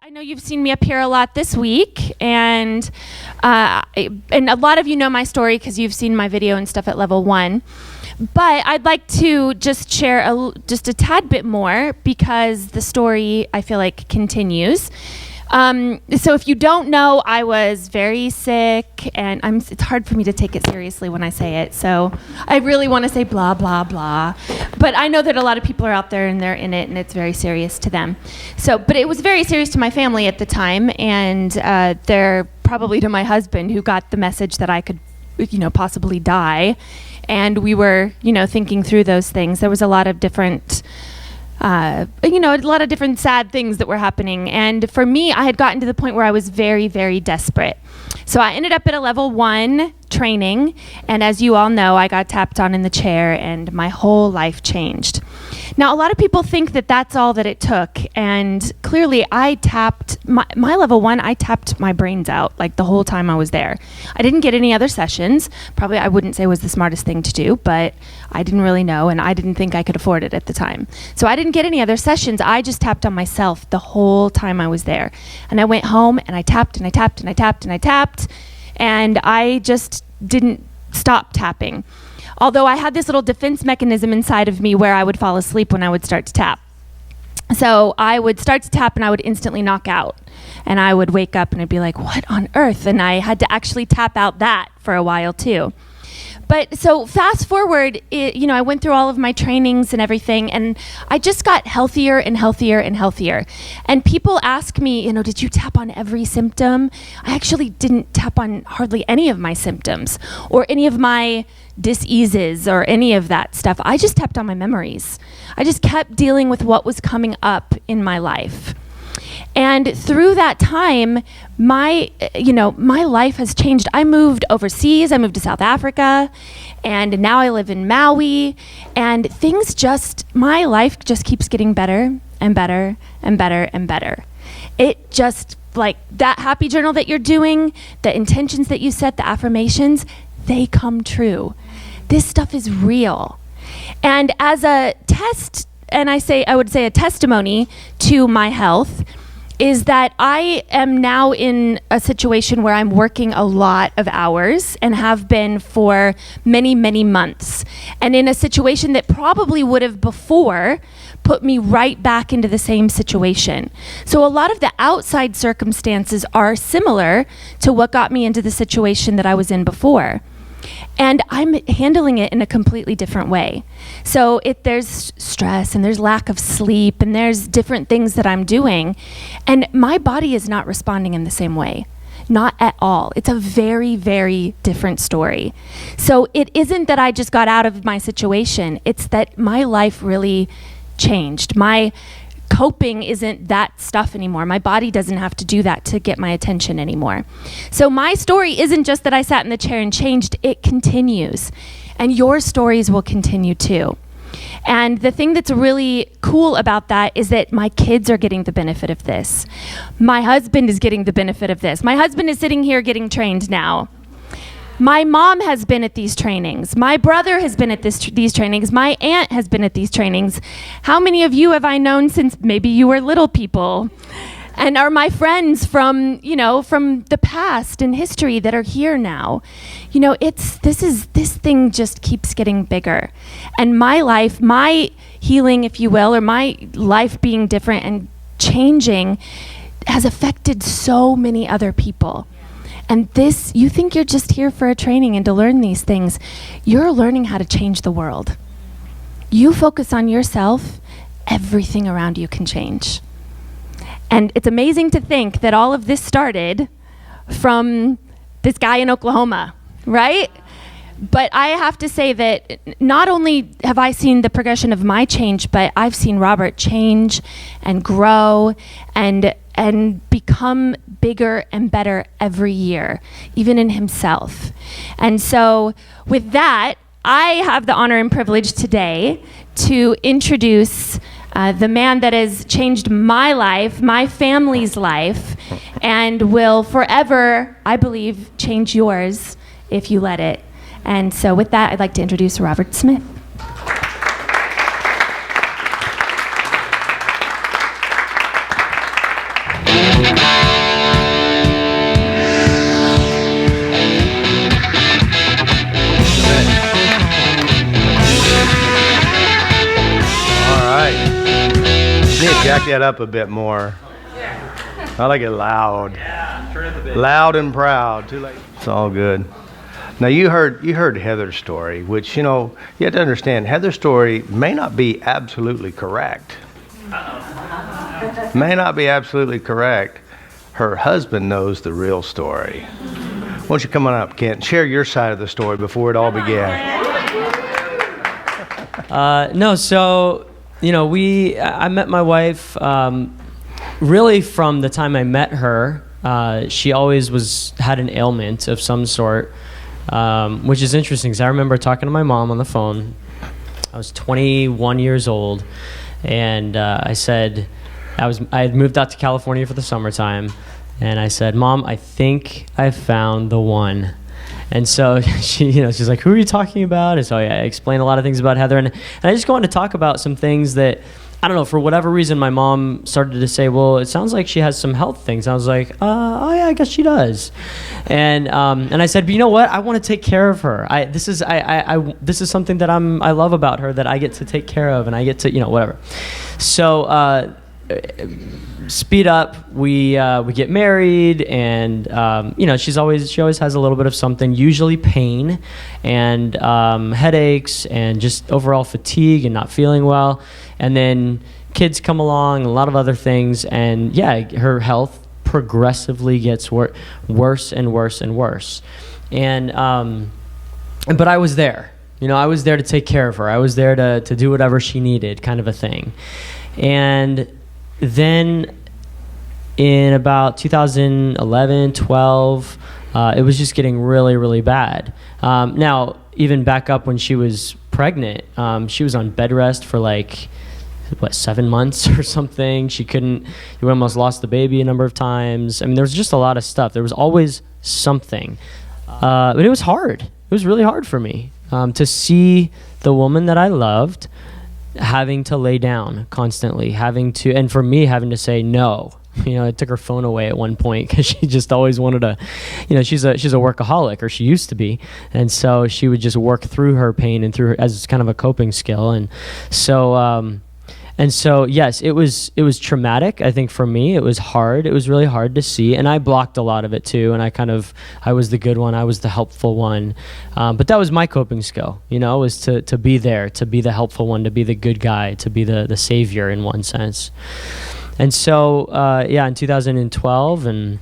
I know you've seen me up here a lot this week, and a lot of you know my story because you've seen my video and stuff at level 1. But I'd like to just share just a tad bit more because the story, I feel like, continues. So if you don't know, I was very sick, and it's hard for me to take it seriously when I say it, so I really want to say blah, blah, blah. But I know that a lot of people are out there and they're in it, and it's very serious to them. But it was very serious to my family at the time, and they're probably to my husband, who got the message that I could, possibly die. And we were, thinking through those things. There was a lot of different a lot of different sad things that were happening. And for me, I had gotten to the point where I was very, very desperate. So I ended up at a level 1 training. And as you all know, I got tapped on in the chair and my whole life changed. Now, a lot of people think that that's all that it took. And clearly, I tapped my level 1, I tapped my brains out like the whole time I was there. I didn't get any other sessions. Probably I wouldn't say was the smartest thing to do, but I didn't really know, and I didn't think I could afford it at the time. So I didn't get any other sessions. I just tapped on myself the whole time I was there. And I went home and I tapped and I tapped and I tapped and I tapped, and I just didn't stop tapping. Although I had this little defense mechanism inside of me where I would fall asleep when I would start to tap. So I would start to tap and I would instantly knock out. And I would wake up and I'd be like, what on earth? And I had to actually tap out that for a while too. But so fast forward, I went through all of my trainings and everything, and I just got healthier and healthier and healthier. And people ask me, did you tap on every symptom? I actually didn't tap on hardly any of my symptoms or any of my diseases or any of that stuff. I just tapped on my memories. I just kept dealing with what was coming up in my life. And through that time, my life has changed. I moved overseas. I moved to South Africa, and now I live in Maui. And my life just keeps getting better and better and better and better. It just, like that happy journal that you're doing, the intentions that you set, the affirmations, they come true. This stuff is real. And as a test, and I would say a testimony to my health, is that I am now in a situation where I'm working a lot of hours and have been for many, many months. And in a situation that probably would have before put me right back into the same situation. So a lot of the outside circumstances are similar to what got me into the situation that I was in before. And I'm handling it in a completely different way. So there's stress and there's lack of sleep and there's different things that I'm doing. And my body is not responding in the same way. Not at all. It's a very, very different story. So it isn't that I just got out of my situation. It's that my life really changed. My coping isn't that stuff anymore. My body doesn't have to do that to get my attention anymore. So my story isn't just that I sat in the chair and changed, it continues. And your stories will continue too. And the thing that's really cool about that is that my kids are getting the benefit of this. My husband is getting the benefit of this. My husband is sitting here getting trained now. My mom has been at these trainings. My brother has been at these trainings. My aunt has been at these trainings. How many of you have I known since maybe you were little people? And are my friends from the past and history that are here now? This thing just keeps getting bigger. And my life, my healing, if you will, or my life being different and changing has affected so many other people. And you think you're just here for a training and to learn these things. You're learning how to change the world. You focus on yourself, everything around you can change. And it's amazing to think that all of this started from this guy in Oklahoma, right? But I have to say that not only have I seen the progression of my change, but I've seen Robert change and grow and become bigger and better every year, even in himself. And so with that, I have the honor and privilege today to introduce the man that has changed my life, my family's life, and will forever, I believe, change yours if you let it. And so with that, I'd like to introduce Robert Smith. Back that up a bit more. I like it loud. Loud and proud. Too late. It's all good. Now you heard Heather's story, which, you have to understand, Heather's story may not be absolutely correct. May not be absolutely correct. Her husband knows the real story. Why don't you come on up, Kent, share your side of the story before it all began. I met my wife really from the time I met her. She always had an ailment of some sort, which is interesting because I remember talking to my mom on the phone. I was 21 years old, and I said, I had moved out to California for the summertime, and I said, Mom, I think I found the one. And so she's like, who are you talking about? And so I explained a lot of things about Heather, and I just wanted to talk about some things that, I don't know, for whatever reason, my mom started to say, well, it sounds like she has some health things. I was like, oh yeah, I guess she does. And I said, but you know what? I want to take care of her. This is something that I love about her, that I get to take care of, and I get to, whatever. So, speed up, we get married, and she always has a little bit of something, usually pain and headaches and just overall fatigue and not feeling well. And then kids come along and a lot of other things, and her health progressively gets worse and worse and worse. And but I was there. I was there to take care of her. I was there to do whatever she needed, kind of a thing. And then in about 2011, 12, it was just getting really, really bad. Now, even back up when she was pregnant, she was on bed rest for 7 months or something. We almost lost the baby a number of times. I mean, there was just a lot of stuff. There was always something. But it was hard. It was really hard for me to see the woman that I loved having to lay down constantly, and for me having to say no. I took her phone away at one point because she just always wanted to, she's a workaholic, or she used to be, and so she would just work through her pain and through her as kind of a coping skill. And so yes, it was traumatic. I think for me it was hard. It was really hard to see, and I blocked a lot of it too. And I was the good one. I was the helpful one. But that was my coping skill. Was to be there, to be the helpful one, to be the good guy, to be the savior in one sense. And so in 2012 and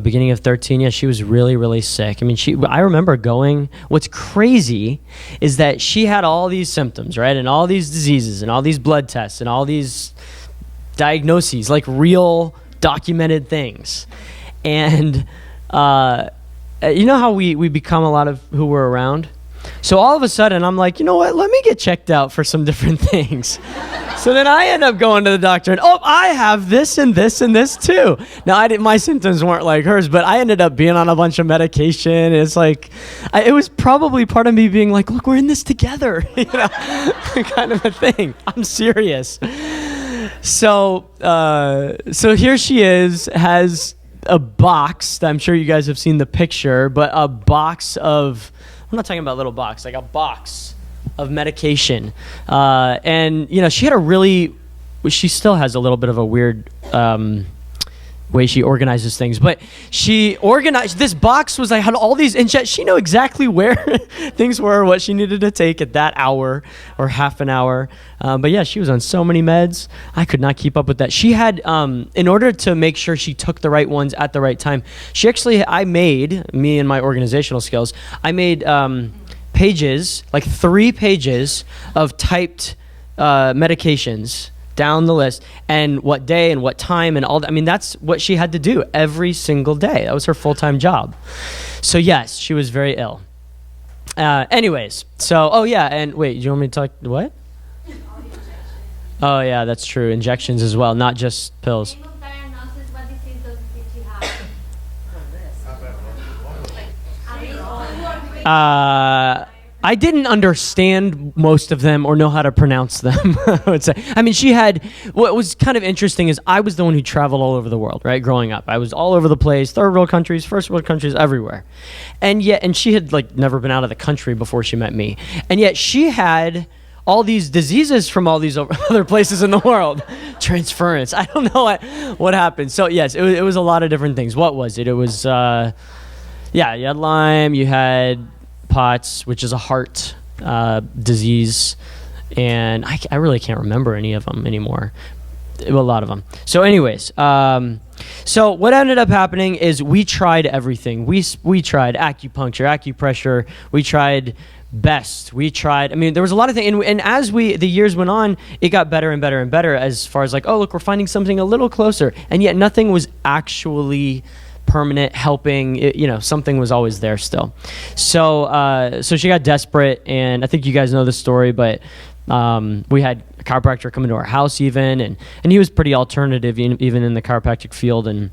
beginning of 13, she was really, really sick. I mean, I remember going, what's crazy is that she had all these symptoms, right? And all these diseases and all these blood tests and all these diagnoses, like real documented things. And you know how we become a lot of who we're around? So all of a sudden I'm like, you know what? Let me get checked out for some different things. So then I end up going to the doctor and, I have this and this and this too. Now my symptoms weren't like hers, but I ended up being on a bunch of medication. It's like, it was probably part of me being like, look, we're in this together, kind of a thing. I'm serious. So here she is, has a box. I'm sure you guys have seen the picture, but a box of, I'm not talking about a little box, like a box of medication. And, she had she still has a little bit of a weird way she organizes things, but she organized, this box had all these, and she knew exactly where things were, what she needed to take at that hour or half an hour. But she was on so many meds, I could not keep up with that. She had, in order to make sure she took the right ones at the right time, me and my organizational skills, I made pages, like 3 pages of typed medications down the list, and what day and what time and all that. I mean, that's what she had to do every single day. That was her full-time job. So yes, she was very ill. Anyways, so, and wait, do you want me to talk, what? Oh yeah, that's true. Injections as well, not just pills. I didn't understand most of them or know how to pronounce them, I would say. I mean, what was kind of interesting is I was the one who traveled all over the world, right, growing up. I was all over the place, third world countries, first world countries, everywhere. And she had never been out of the country before she met me. And yet she had all these diseases from all these other places in the world. Transference. I don't know what happened. So yes, it was a lot of different things. What was it? It was, you had Lyme, you had POTS, which is a heart disease, and I really can't remember any of them anymore. A lot of them. So anyways, so what ended up happening is we tried everything. We tried acupuncture, acupressure. We tried best. We tried, there was a lot of things. And as the years went on, it got better and better and better as far as like, oh, look, we're finding something a little closer. And yet nothing was actually permanent, helping. Something was always there still. So she got desperate, and I think you guys know the story, but we had a chiropractor come into our house even, and he was pretty alternative even in the chiropractic field, and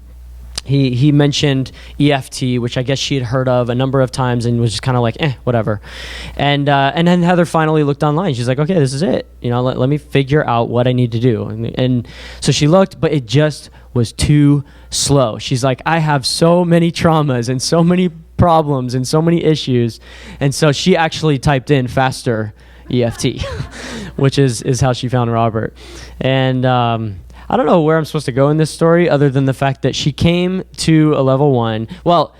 he mentioned EFT, which I guess she had heard of a number of times and was just kind of like, whatever. And then Heather finally looked online. She's like, okay, this is it. Let me figure out what I need to do. And so she looked, but it just was too slow. She's like, I have so many traumas and so many problems and so many issues. And so she actually typed in FasterEFT, which is how she found Robert. And I don't know where I'm supposed to go in this story other than the fact that she came to a level 1. Well,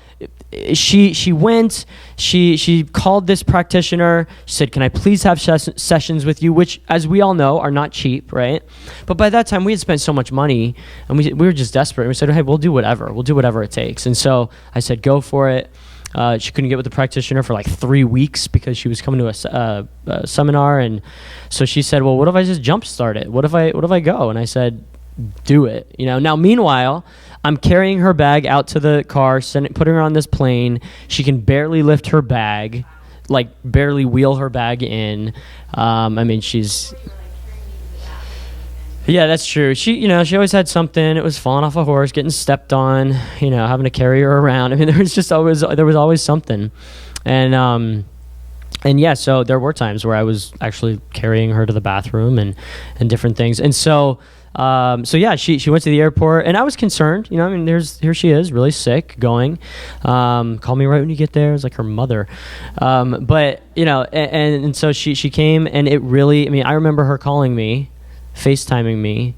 she went, she called this practitioner. She said, can I please have sessions with you, which, as we all know, are not cheap, right? But by that time, we had spent so much money, and we were just desperate. We said, hey, we'll do whatever. We'll do whatever it takes. And so I said, go for it. She couldn't get with the practitioner for like 3 weeks because she was coming to a seminar, and so she said, well, what if I just jump start it? What if I go? And I said, do it. Now meanwhile, I'm carrying her bag out to the car, putting her on this plane. She can barely lift her bag, like barely wheel her bag in. She's... Yeah, that's true. She always had something. It was falling off a horse, getting stepped on, having to carry her around. There was always something. And yeah, so there were times where I was actually carrying her to the bathroom and different things. And so yeah, she went to the airport, and I was concerned. Here she is, really sick, going. Call me right when you get there. It was like her mother. But and so she came, and it really. I remember her calling me, FaceTiming me.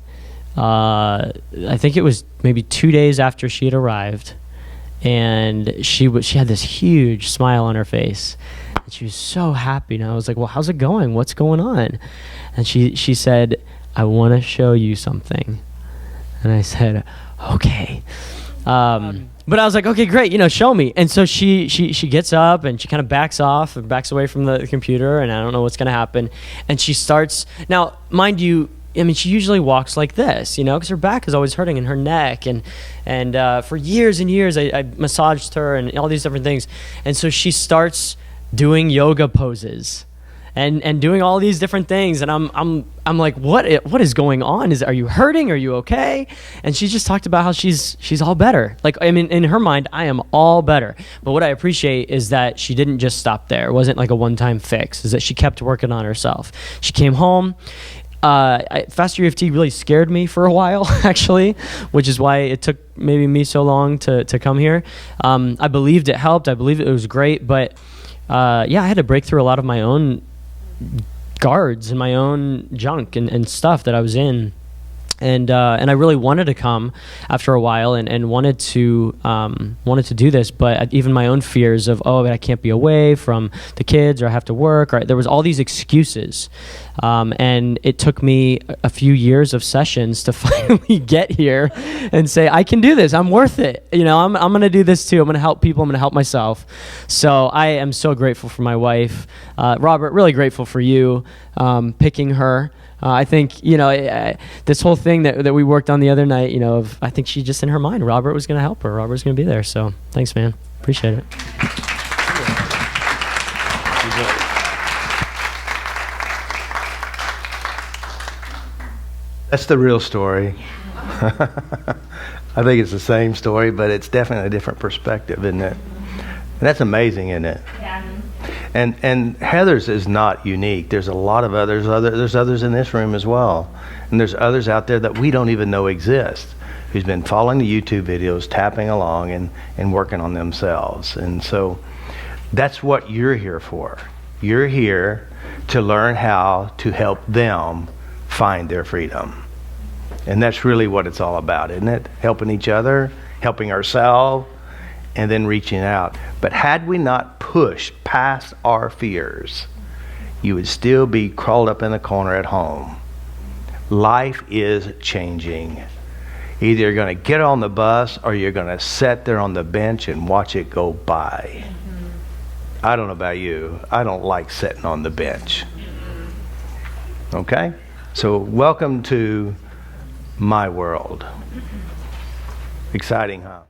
I think it was maybe 2 days after she had arrived, and she had this huge smile on her face, and she was so happy. And I was like, well, how's it going? What's going on? And she said, I want to show you something. And I said, okay. But I was like, okay, great, show me. And so she gets up, and she kind of backs off and backs away from the computer, and I don't know what's going to happen. And she starts, now, mind you, she usually walks like this, because her back is always hurting, and her neck. And for years and years, I massaged her and all these different things. And so she starts doing yoga poses and doing all these different things, and I'm like, what is going on? Are you hurting? Are you okay? And she just talked about how she's all better. Like, in her mind, I am all better. But what I appreciate is that she didn't just stop there. It wasn't like a one-time fix. Is that she kept working on herself. She came home. FasterEFT really scared me for a while, actually, which is why it took maybe me so long to come here. I believed it helped. I believed it was great, but I had to break through a lot of my own guards and my own junk and stuff that I was in. And I really wanted to come after a while and wanted to do this, but even my own fears of, I can't be away from the kids, or I have to work, or there was all these excuses, and it took me a few years of sessions to finally get here and say, I can do this. I'm worth it. I'm going to do this too. I'm going to help people. I'm going to help myself. So I am so grateful for my wife, Robert. Really grateful for you picking her. I think, this whole thing that we worked on the other night, I think she just in her mind, Robert was going to help her. Robert was going to be there. So thanks, man. Appreciate it. That's the real story. I think it's the same story, but it's definitely a different perspective, isn't it? And that's amazing, isn't it? Yeah. And Heather's is not unique. There's a lot of others. There's others in this room as well. And there's others out there that we don't even know exist, who's been following the YouTube videos, tapping along and working on themselves. And so that's what you're here for. You're here to learn how to help them find their freedom. And that's really what it's all about, isn't it? Helping each other, helping ourselves, and then reaching out. But had we not pushed past our fears, you would still be crawled up in the corner at home. Life is changing. Either you're going to get on the bus or you're going to sit there on the bench and watch it go by. I don't know about you. I don't like sitting on the bench. Okay? So welcome to my world. Exciting, huh?